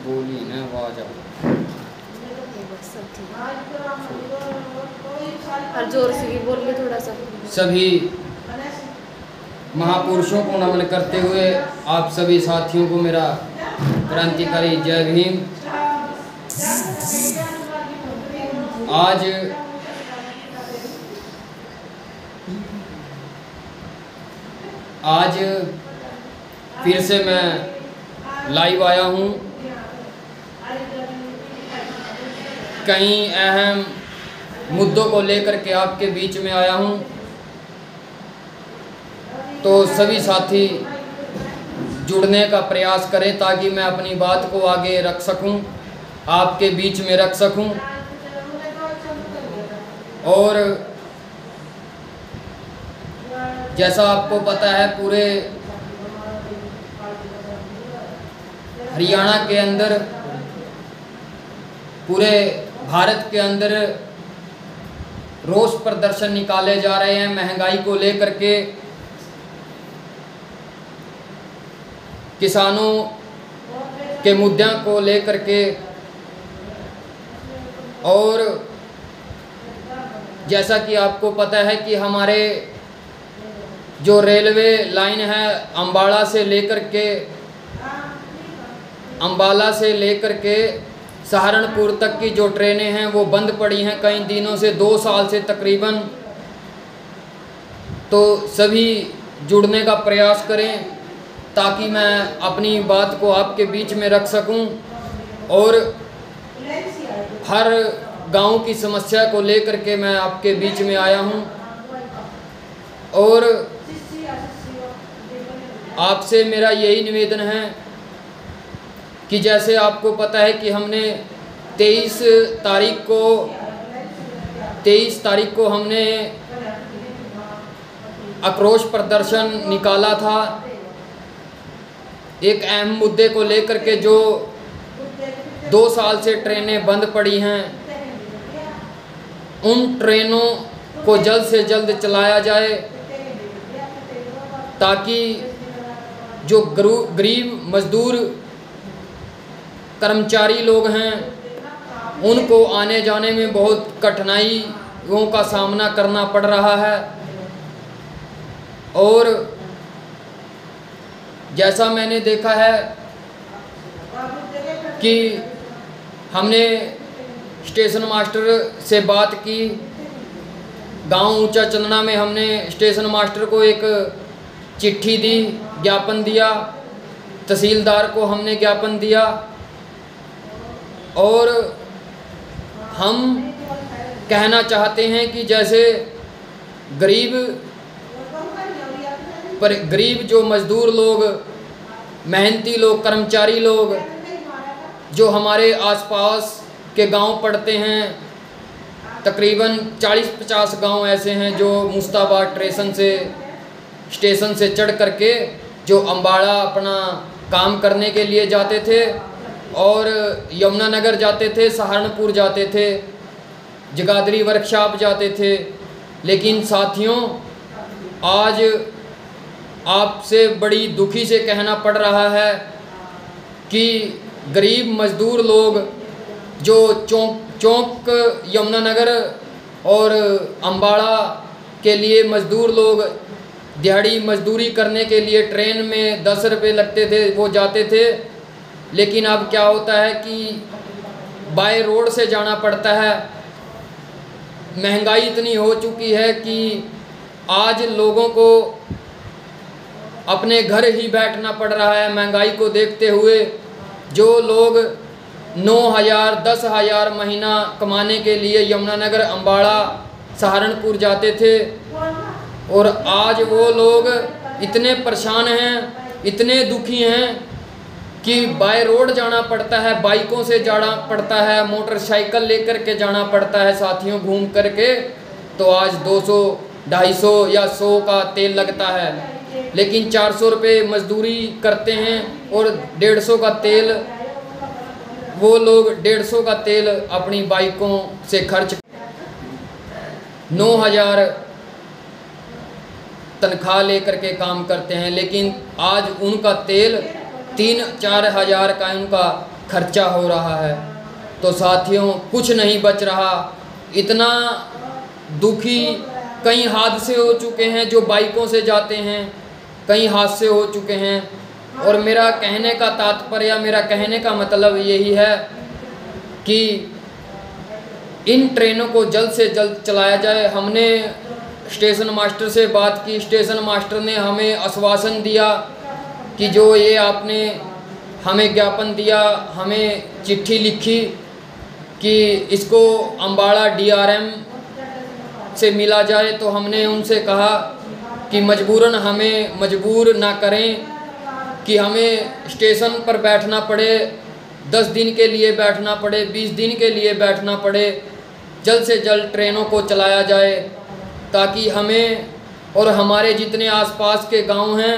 बोली ना आवाज और जोर से भी बोलिए थोड़ा सा। सभी महापुरुषों को नमन करते हुए आप सभी साथियों को मेरा क्रांतिकारी जय भीम। आज फिर से मैं लाइव आया हूँ। कई अहम मुद्दों को लेकर के आपके बीच में आया हूँ, तो सभी साथी जुड़ने का प्रयास करें ताकि मैं अपनी बात को आगे रख सकूं, आपके बीच में रख सकूं। और जैसा आपको पता है, पूरे हरियाणा के अंदर, पूरे भारत के अंदर रोष प्रदर्शन निकाले जा रहे हैं महंगाई को लेकर के, किसानों के मुद्दों को लेकर के। और जैसा कि आपको पता है कि हमारे जो रेलवे लाइन है अंबाला से लेकर के सहारनपुर तक की जो ट्रेनें हैं वो बंद पड़ी हैं कई दिनों से, 2 साल से तकरीबन। तो सभी जुड़ने का प्रयास करें ताकि मैं अपनी बात को आपके बीच में रख सकूं और हर गांव की समस्या को लेकर के मैं आपके बीच में आया हूं। और आपसे मेरा यही निवेदन है कि जैसे आपको पता है कि हमने 23 तारीख को हमने आक्रोश प्रदर्शन निकाला था एक अहम मुद्दे को लेकर के, जो 2 साल से ट्रेनें बंद पड़ी हैं, उन ट्रेनों को जल्द से जल्द चलाया जाए ताकि जो गरीब मजदूर कर्मचारी लोग हैं उनको आने जाने में बहुत कठिनाइयों का सामना करना पड़ रहा है। और जैसा मैंने देखा है कि हमने स्टेशन मास्टर से बात की, गांव ऊंचा चंदना में हमने स्टेशन मास्टर को एक चिट्ठी दी, ज्ञापन दिया, तहसीलदार को हमने ज्ञापन दिया। और हम कहना चाहते हैं कि जैसे गरीब जो मज़दूर लोग, मेहनती लोग, कर्मचारी लोग जो हमारे आसपास के गांव पड़ते हैं, तकरीबन 40-50 गांव ऐसे हैं जो मुस्ताबाद स्टेशन से चढ़ करके जो अंबाड़ा अपना काम करने के लिए जाते थे और यमुनानगर जाते थे, सहारनपुर जाते थे, जगाधरी वर्कशॉप जाते थे। लेकिन साथियों, आज आपसे बड़ी दुखी से कहना पड़ रहा है कि गरीब मज़दूर लोग जो चौक यमुनानगर और अंबाड़ा के लिए मज़दूर लोग दिहाड़ी मजदूरी करने के लिए ट्रेन में 10 रुपये लगते थे, वो जाते थे। लेकिन अब क्या होता है कि बाय रोड से जाना पड़ता है। महंगाई इतनी हो चुकी है कि आज लोगों को अपने घर ही बैठना पड़ रहा है। महंगाई को देखते हुए जो लोग 9,000 10,000 महीना कमाने के लिए यमुनानगर, अंबाड़ा, सहारनपुर जाते थे, और आज वो लोग इतने परेशान हैं, इतने दुखी हैं कि बाय रोड जाना पड़ता है, बाइकों से जाना पड़ता है, मोटरसाइकिल लेकर के जाना पड़ता है साथियों, घूम करके। तो आज 200, 250 या 100 का तेल लगता है, लेकिन 400 रुपये मजदूरी करते हैं और 150 का तेल, वो लोग 150 का तेल अपनी बाइकों से खर्च, 9,000 तनख्वाह लेकर के काम करते हैं। लेकिन आज उनका तेल 3-4 हज़ार का उनका खर्चा हो रहा है। तो साथियों कुछ नहीं बच रहा, इतना दुखी। कई हादसे हो चुके हैं, जो बाइकों से जाते हैं कई हादसे हो चुके हैं। और मेरा कहने का तात्पर्य, मेरा कहने का मतलब यही है कि इन ट्रेनों को जल्द से जल्द चलाया जाए। हमने स्टेशन मास्टर से बात की, स्टेशन मास्टर ने हमें आश्वासन दिया कि जो ये आपने हमें ज्ञापन दिया, हमें चिट्ठी लिखी कि इसको अम्बाड़ा DRM से मिला जाए, तो हमने उनसे कहा कि मजबूरन हमें मजबूर ना करें कि हमें स्टेशन पर बैठना पड़े, 10 दिन के लिए बैठना पड़े, 20 दिन के लिए बैठना पड़े। जल्द से जल्द ट्रेनों को चलाया जाए ताकि हमें और हमारे जितने आसपास के गांव हैं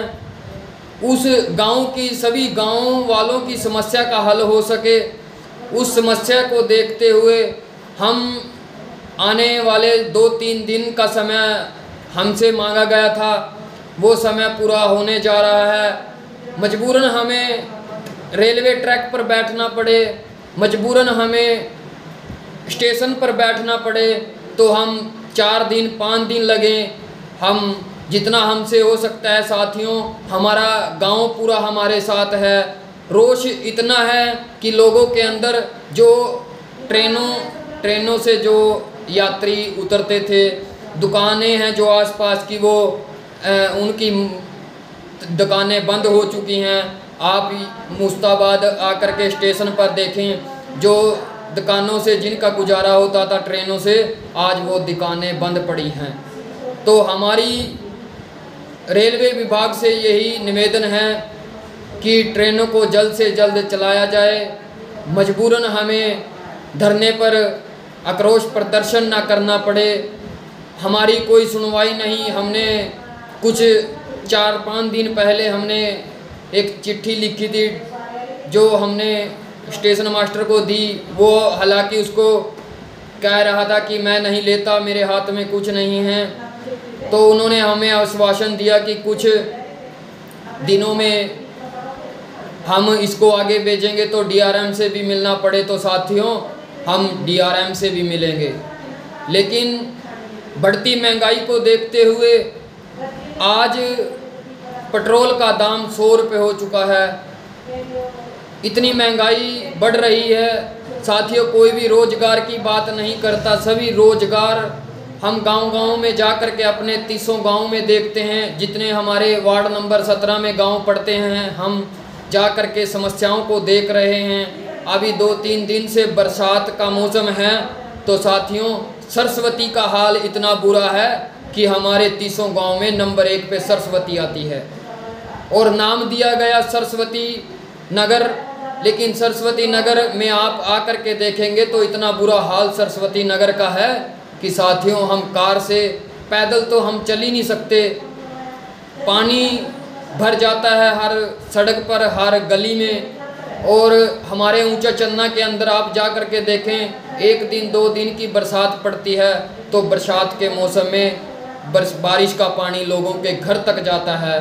उस गांव की सभी गांव वालों की समस्या का हल हो सके। उस समस्या को देखते हुए हम आने वाले 2-3 दिन का समय हमसे मांगा गया था, वो समय पूरा होने जा रहा है। मजबूरन हमें रेलवे ट्रैक पर बैठना पड़े, मजबूरन हमें स्टेशन पर बैठना पड़े, तो हम 4 दिन 5 दिन लगें, हम जितना हमसे हो सकता है। साथियों हमारा गांव पूरा हमारे साथ है। रोष इतना है कि लोगों के अंदर जो ट्रेनों से जो यात्री उतरते थे, दुकानें हैं जो आसपास की, वो उनकी दुकानें बंद हो चुकी हैं। आप मुस्ताबाद आकर के स्टेशन पर देखें, जो दुकानों से जिनका गुजारा होता था ट्रेनों से, आज वो दुकानें बंद पड़ी हैं। तो हमारी रेलवे विभाग से यही निवेदन है कि ट्रेनों को जल्द से जल्द चलाया जाए। मजबूरन हमें धरने पर आक्रोश प्रदर्शन ना करना पड़े। हमारी कोई सुनवाई नहीं। हमने कुछ 4-5 दिन पहले हमने एक चिट्ठी लिखी थी जो हमने स्टेशन मास्टर को दी। वो हालांकि उसको कह रहा था कि मैं नहीं लेता, मेरे हाथ में कुछ नहीं है। तो उन्होंने हमें आश्वासन दिया कि कुछ दिनों में हम इसको आगे भेजेंगे, तो DRM से भी मिलना पड़े तो साथियों हम DRM से भी मिलेंगे। लेकिन बढ़ती महंगाई को देखते हुए आज पेट्रोल का दाम 100 रुपये हो चुका है। इतनी महंगाई बढ़ रही है साथियों, कोई भी रोज़गार की बात नहीं करता। सभी रोज़गार हम गांव-गांव में जा कर के अपने 30 गांव में देखते हैं। जितने हमारे वार्ड नंबर 17 में गांव पड़ते हैं, हम जा कर के समस्याओं को देख रहे हैं। अभी 2-3 दिन से बरसात का मौसम है, तो साथियों सरस्वती का हाल इतना बुरा है कि हमारे 30 गांव में नंबर 1 पे सरस्वती आती है और नाम दिया गया सरस्वती नगर। लेकिन सरस्वती नगर में आप आकर के देखेंगे तो इतना बुरा हाल सरस्वती नगर का है कि साथियों हम कार से, पैदल तो हम चल ही नहीं सकते। पानी भर जाता है हर सड़क पर, हर गली में। और हमारे ऊंचा चन्ना के अंदर आप जा कर के देखें, 1 दिन 2 दिन की बरसात पड़ती है तो बरसात के मौसम में बारिश का पानी लोगों के घर तक जाता है।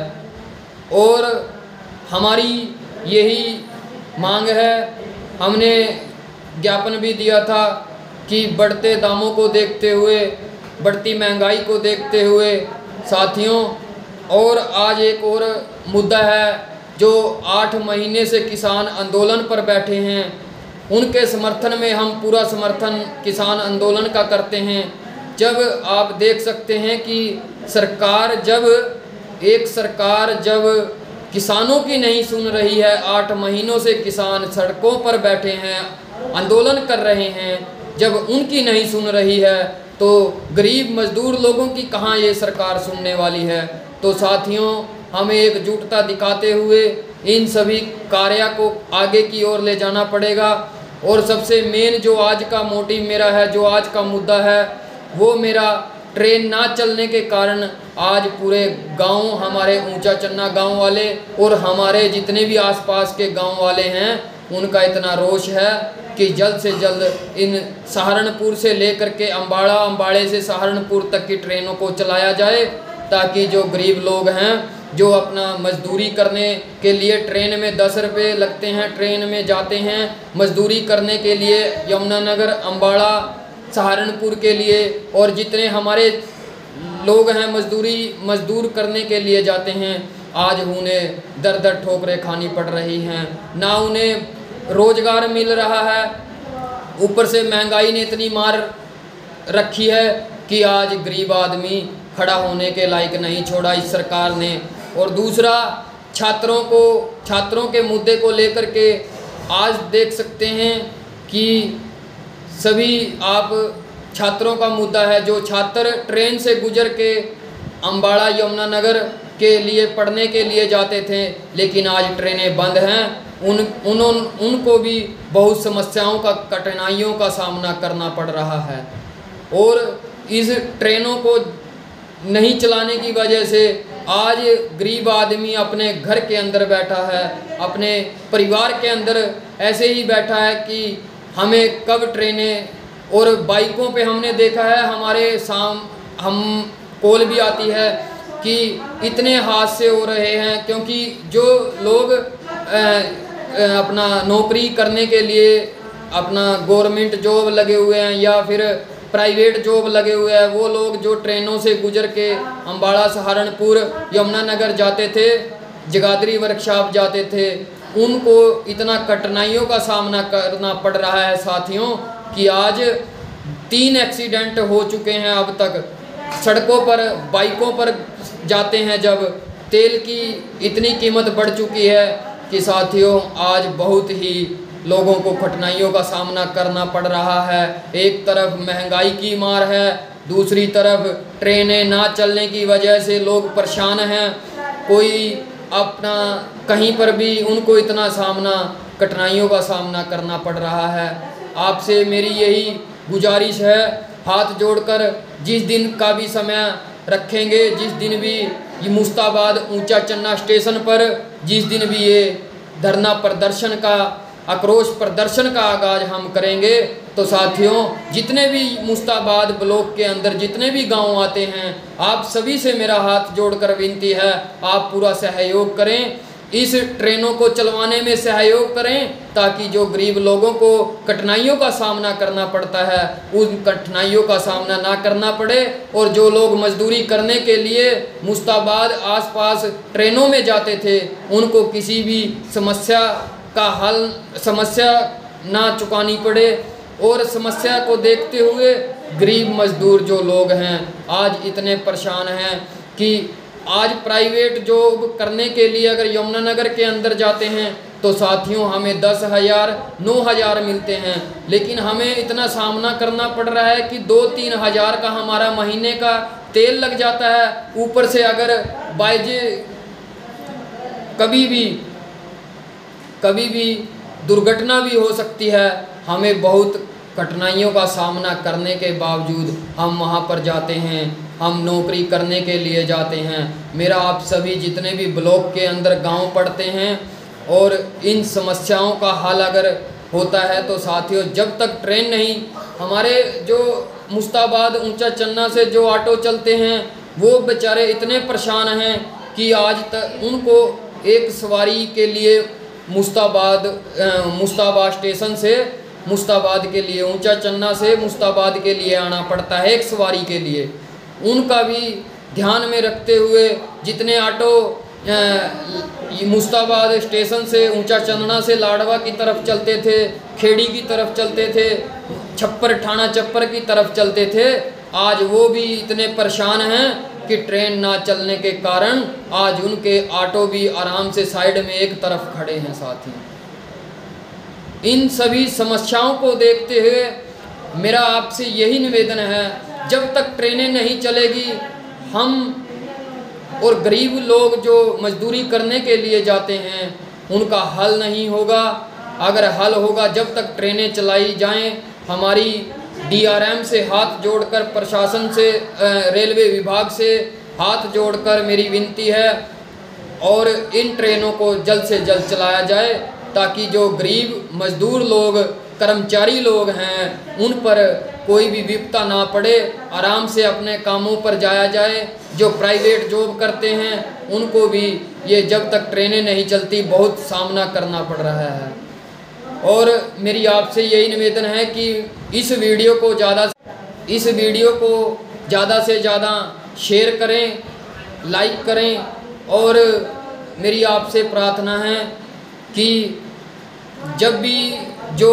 और हमारी यही मांग है, हमने ज्ञापन भी दिया था कि बढ़ते दामों को देखते हुए, बढ़ती महंगाई को देखते हुए साथियों, और आज एक और मुद्दा है जो 8 महीने से किसान आंदोलन पर बैठे हैं, उनके समर्थन में हम पूरा समर्थन किसान आंदोलन का करते हैं। जब आप देख सकते हैं कि सरकार जब किसानों की नहीं सुन रही है, 8 महीनों से किसान सड़कों पर बैठे हैं, आंदोलन कर रहे हैं, जब उनकी नहीं सुन रही है तो गरीब मजदूर लोगों की कहाँ ये सरकार सुनने वाली है। तो साथियों हमें एकजुटता दिखाते हुए इन सभी कार्य को आगे की ओर ले जाना पड़ेगा। और सबसे मेन जो आज का मोटिव मेरा है, जो आज का मुद्दा है, वो मेरा ट्रेन ना चलने के कारण आज पूरे गांव, हमारे ऊंचा चन्ना गांव वाले और हमारे जितने भी आसपास के गांव वाले हैं, उनका इतना रोष है कि जल्द से जल्द इन सहारनपुर से लेकर के अम्बाड़ा, अम्बाड़े से सहारनपुर तक की ट्रेनों को चलाया जाए, ताकि जो गरीब लोग हैं, जो अपना मजदूरी करने के लिए ट्रेन में 10 रुपये लगते हैं, ट्रेन में जाते हैं मजदूरी करने के लिए यमुनानगर, अम्बाड़ा, सहारनपुर के लिए, और जितने हमारे लोग हैं मजदूर करने के लिए जाते हैं, आज उन्हें दर दर ठोकरें खानी पड़ रही हैं, ना उन्हें रोजगार मिल रहा है। ऊपर से महंगाई ने इतनी मार रखी है कि आज गरीब आदमी खड़ा होने के लायक नहीं छोड़ा इस सरकार ने। और दूसरा, छात्रों के मुद्दे को लेकर के आज देख सकते हैं कि सभी आप छात्रों का मुद्दा है। जो छात्र ट्रेन से गुजर के अम्बाड़ा, यमुनानगर के लिए पढ़ने के लिए जाते थे, लेकिन आज ट्रेनें बंद हैं, उनको भी बहुत समस्याओं का, कठिनाइयों का सामना करना पड़ रहा है। और इस ट्रेनों को नहीं चलाने की वजह से आज गरीब आदमी अपने घर के अंदर बैठा है, अपने परिवार के अंदर ऐसे ही बैठा है कि हमें कब ट्रेनें, और बाइकों पे हमने देखा है हमारे हम कॉल भी आती है कि इतने हादसे हो रहे हैं, क्योंकि जो लोग अपना नौकरी करने के लिए अपना गवर्नमेंट जॉब लगे हुए हैं या फिर प्राइवेट जॉब लगे हुए हैं, वो लोग जो ट्रेनों से गुजर के अम्बाड़ा, सहारनपुर, यमुनानगर जाते थे, जगाधरी वर्कशॉप जाते थे, उनको इतना कठिनाइयों का सामना करना पड़ रहा है साथियों कि आज 3 एक्सीडेंट हो चुके हैं अब तक। सड़कों पर, बाइकों पर जाते हैं जब, तेल की इतनी कीमत बढ़ चुकी है कि साथियों आज बहुत ही लोगों को कठिनाइयों का सामना करना पड़ रहा है। एक तरफ महंगाई की मार है, दूसरी तरफ ट्रेनें ना चलने की वजह से लोग परेशान हैं। कोई अपना कहीं पर भी उनको इतना कठिनाइयों का सामना करना पड़ रहा है। आपसे मेरी यही गुजारिश है, हाथ जोड़कर जिस दिन का भी समय रखेंगे, जिस दिन भी ये मुस्ताबाद ऊंचा चन्ना स्टेशन पर जिस दिन भी ये धरना प्रदर्शन का, आक्रोश प्रदर्शन का आगाज हम करेंगे, तो साथियों जितने भी मुस्ताबाद ब्लॉक के अंदर जितने भी गांव आते हैं, आप सभी से मेरा हाथ जोड़कर विनती है, आप पूरा सहयोग करें, इस ट्रेनों को चलवाने में सहयोग करें, ताकि जो गरीब लोगों को कठिनाइयों का सामना करना पड़ता है उन कठिनाइयों का सामना ना करना पड़े, और जो लोग मजदूरी करने के लिए मुस्ताबाद आसपास ट्रेनों में जाते थे, उनको किसी भी समस्या ना चुकानी पड़े। और समस्या को देखते हुए गरीब मजदूर जो लोग हैं आज इतने परेशान हैं कि आज प्राइवेट जॉब करने के लिए अगर यमुनानगर के अंदर जाते हैं तो साथियों हमें 10,000 9,000 मिलते हैं, लेकिन हमें इतना सामना करना पड़ रहा है कि 2-3 हज़ार का हमारा महीने का तेल लग जाता है। ऊपर से अगर बाइजे कभी भी दुर्घटना भी हो सकती है, हमें बहुत कठिनाइयों का सामना करने के बावजूद हम वहाँ पर जाते हैं, हम नौकरी करने के लिए जाते हैं। मेरा आप सभी जितने भी ब्लॉक के अंदर गांव पड़ते हैं और इन समस्याओं का हल अगर होता है तो साथियों जब तक ट्रेन नहीं, हमारे जो मुस्ताबाद ऊंचा चन्ना से जो ऑटो चलते हैं वो बेचारे इतने परेशान हैं कि आज तक उनको एक सवारी के लिए मुस्ताबाद स्टेशन से मुस्ताबाद के लिए, ऊंचा चन्ना से मुस्ताबाद के लिए आना पड़ता है एक सवारी के लिए। उनका भी ध्यान में रखते हुए जितने ऑटो मुस्ताबाद स्टेशन से ऊंचा चन्ना से लाडवा की तरफ चलते थे, खेड़ी की तरफ चलते थे, छप्पर ठाणा छप्पर की तरफ चलते थे, आज वो भी इतने परेशान हैं कि ट्रेन ना चलने के कारण आज उनके ऑटो भी आराम से साइड में एक तरफ खड़े हैं। साथी इन सभी समस्याओं को देखते हुए मेरा आपसे यही निवेदन है, जब तक ट्रेनें नहीं चलेगी हम और गरीब लोग जो मजदूरी करने के लिए जाते हैं उनका हल नहीं होगा। अगर हल होगा जब तक ट्रेनें चलाई जाएं, हमारी DRM से हाथ जोड़कर, प्रशासन से, रेलवे विभाग से हाथ जोड़कर मेरी विनती है और इन ट्रेनों को जल्द से जल्द चलाया जाए, ताकि जो गरीब मजदूर लोग, कर्मचारी लोग हैं उन पर कोई भी विपदा ना पड़े, आराम से अपने कामों पर जाया जाए। जो प्राइवेट जॉब करते हैं उनको भी ये जब तक ट्रेनें नहीं चलती बहुत सामना करना पड़ रहा है। और मेरी आपसे यही निवेदन है कि इस वीडियो को ज़्यादा से ज़्यादा शेयर करें, लाइक करें। और मेरी आपसे प्रार्थना है कि जब भी जो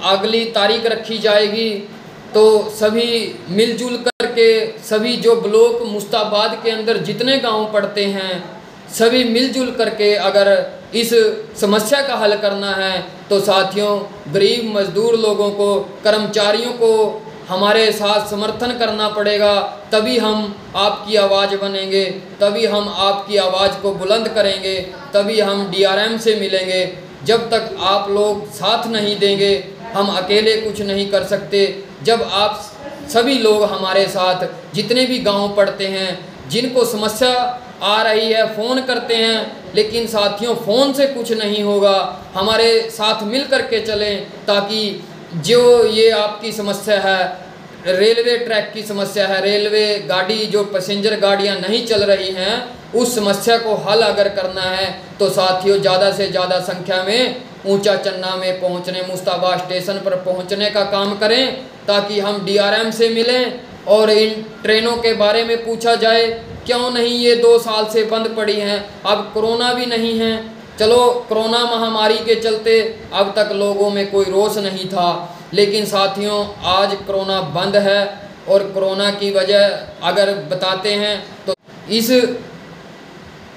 अगली तारीख रखी जाएगी तो सभी मिलजुल करके, सभी जो ब्लॉक मुस्ताबाद के अंदर जितने गांव पड़ते हैं सभी मिलजुल करके अगर इस समस्या का हल करना है तो साथियों गरीब मजदूर लोगों को, कर्मचारियों को हमारे साथ समर्थन करना पड़ेगा। तभी हम आपकी आवाज़ बनेंगे, तभी हम आपकी आवाज़ को बुलंद करेंगे, तभी हम डीआरएम से मिलेंगे। जब तक आप लोग साथ नहीं देंगे हम अकेले कुछ नहीं कर सकते। जब आप सभी लोग हमारे साथ, जितने भी गांव पड़ते हैं जिनको समस्या आ रही है, फ़ोन करते हैं लेकिन साथियों फ़ोन से कुछ नहीं होगा, हमारे साथ मिल कर के चलें ताकि जो ये आपकी समस्या है, रेलवे ट्रैक की समस्या है, रेलवे गाड़ी जो पैसेंजर गाड़ियां नहीं चल रही हैं, उस समस्या को हल अगर करना है तो साथियों ज़्यादा से ज़्यादा संख्या में ऊंचा चन्ना में पहुंचने, मुस्ताबाद स्टेशन पर पहुंचने का काम करें ताकि हम डीआरएम से मिलें। और इन ट्रेनों के बारे में पूछा जाए क्यों नहीं ये 2 साल से बंद पड़ी हैं, अब कोरोना भी नहीं है। चलो कोरोना महामारी के चलते अब तक लोगों में कोई रोष नहीं था, लेकिन साथियों आज कोरोना बंद है। और कोरोना की वजह अगर बताते हैं तो इस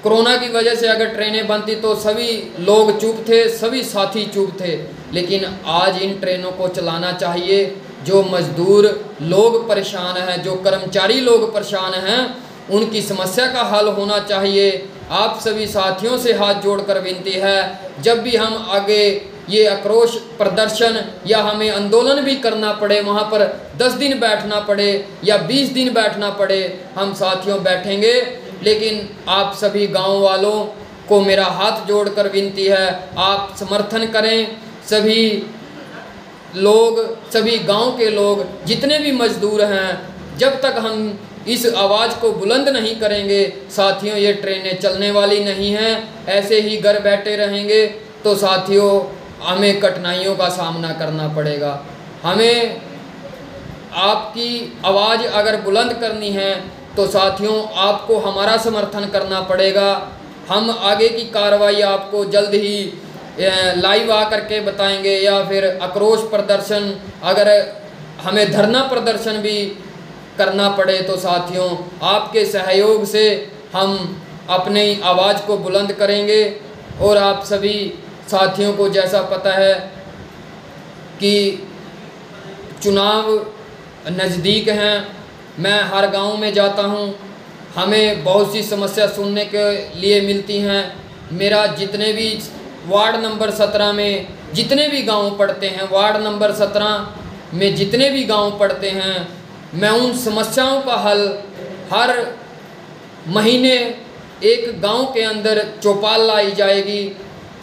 कोरोना की वजह से अगर ट्रेनें बंद थी तो सभी लोग चुप थे, सभी साथी चुप थे। लेकिन आज इन ट्रेनों को चलाना चाहिए। जो मजदूर लोग परेशान हैं, जो कर्मचारी लोग परेशान हैं, उनकी समस्या का हल होना चाहिए। आप सभी साथियों से हाथ जोड़कर विनती है, जब भी हम आगे ये आक्रोश प्रदर्शन या हमें आंदोलन भी करना पड़े, वहाँ पर 10 दिन बैठना पड़े या 20 दिन बैठना पड़े, हम साथियों बैठेंगे। लेकिन आप सभी गांव वालों को मेरा हाथ जोड़कर विनती है, आप समर्थन करें। सभी लोग, सभी गांव के लोग, जितने भी मजदूर हैं, जब तक हम इस आवाज़ को बुलंद नहीं करेंगे साथियों ये ट्रेनें चलने वाली नहीं हैं। ऐसे ही घर बैठे रहेंगे तो साथियों हमें कठिनाइयों का सामना करना पड़ेगा। हमें आपकी आवाज़ अगर बुलंद करनी है तो साथियों आपको हमारा समर्थन करना पड़ेगा। हम आगे की कार्रवाई आपको जल्द ही लाइव आकर के बताएंगे, या फिर आक्रोश प्रदर्शन, अगर हमें धरना प्रदर्शन भी करना पड़े तो साथियों आपके सहयोग से हम अपनी आवाज़ को बुलंद करेंगे। और आप सभी साथियों को जैसा पता है कि चुनाव नज़दीक हैं, मैं हर गांव में जाता हूं, हमें बहुत सी समस्या सुनने के लिए मिलती हैं। मेरा जितने भी वार्ड नंबर 17 में जितने भी गांव पड़ते हैं, वार्ड नंबर 17 में जितने भी गांव पड़ते हैं, मैं उन समस्याओं का हल हर महीने एक गांव के अंदर चौपाल लाई जाएगी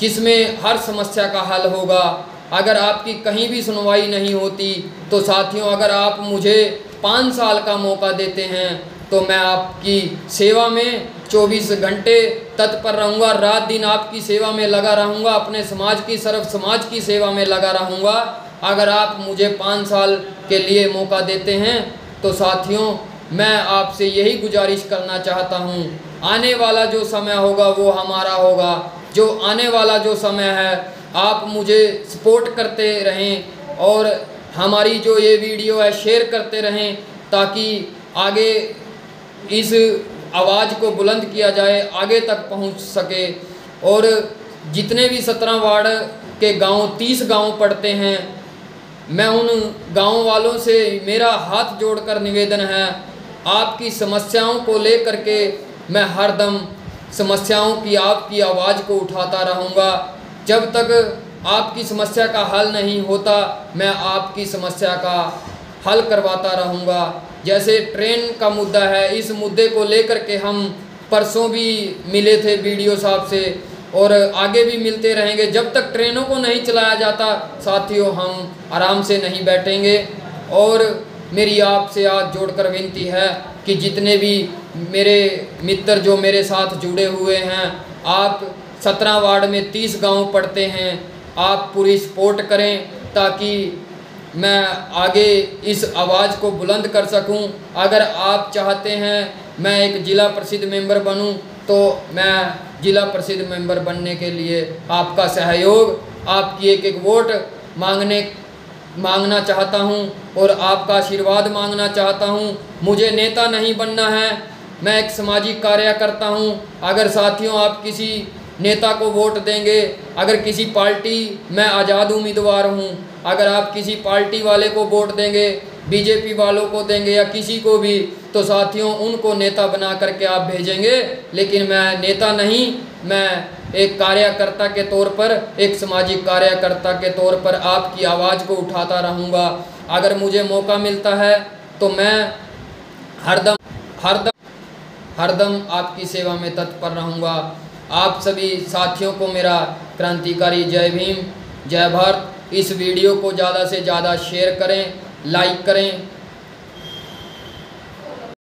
जिसमें हर समस्या का हल होगा। अगर आपकी कहीं भी सुनवाई नहीं होती तो साथियों अगर आप मुझे 5 साल का मौका देते हैं तो मैं आपकी सेवा में 24 घंटे तत्पर रहूँगा, रात दिन आपकी सेवा में लगा रहूँगा, अपने समाज की सरफ समाज की सेवा में लगा रहूँगा। अगर आप मुझे 5 साल के लिए मौका देते हैं तो साथियों मैं आपसे यही गुजारिश करना चाहता हूँ, आने वाला जो समय होगा वो हमारा होगा। जो आने वाला जो समय है आप मुझे सपोर्ट करते रहें और हमारी जो ये वीडियो है शेयर करते रहें ताकि आगे इस आवाज़ को बुलंद किया जाए, आगे तक पहुंच सके। और जितने भी 17 वार्ड के गांव 30 गांव पड़ते हैं, मैं उन गांव वालों से मेरा हाथ जोड़कर निवेदन है, आपकी समस्याओं को लेकर के मैं हरदम समस्याओं की आपकी आवाज़ को उठाता रहूँगा। जब तक आपकी समस्या का हल नहीं होता मैं आपकी समस्या का हल करवाता रहूँगा। जैसे ट्रेन का मुद्दा है, इस मुद्दे को लेकर के हम परसों भी मिले थे बीडीओ साहब से और आगे भी मिलते रहेंगे। जब तक ट्रेनों को नहीं चलाया जाता साथियों हम आराम से नहीं बैठेंगे और मेरी आपसे हाथ जोड़कर विनती है कि जितने भी मेरे मित्र जो मेरे साथ जुड़े हुए हैं, आप 17 वार्ड में 30 गांव पड़ते हैं, आप पूरी सपोर्ट करें ताकि मैं आगे इस आवाज़ को बुलंद कर सकूं। अगर आप चाहते हैं मैं एक ज़िला परिषद मेंबर बनूं, तो मैं ज़िला परिषद मेंबर बनने के लिए आपका सहयोग, आपकी एक एक वोट मांगना चाहता हूं और आपका आशीर्वाद मांगना चाहता हूं। मुझे नेता नहीं बनना है, मैं एक सामाजिक कार्य करता हूं। अगर साथियों आप किसी नेता को वोट देंगे, अगर किसी पार्टी, मैं आज़ाद उम्मीदवार हूं, अगर आप किसी पार्टी वाले को वोट देंगे, बीजेपी वालों को देंगे या किसी को भी, तो साथियों उनको नेता बना करके आप भेजेंगे। लेकिन मैं नेता नहीं, मैं एक कार्यकर्ता के तौर पर, एक सामाजिक कार्यकर्ता के तौर पर आपकी आवाज़ को उठाता रहूँगा। अगर मुझे मौका मिलता है तो मैं हरदम आपकी सेवा में तत्पर रहूँगा। आप सभी साथियों को मेरा क्रांतिकारी जय भीम, जय भारत। इस वीडियो को ज़्यादा से ज़्यादा शेयर करें, लाइक करें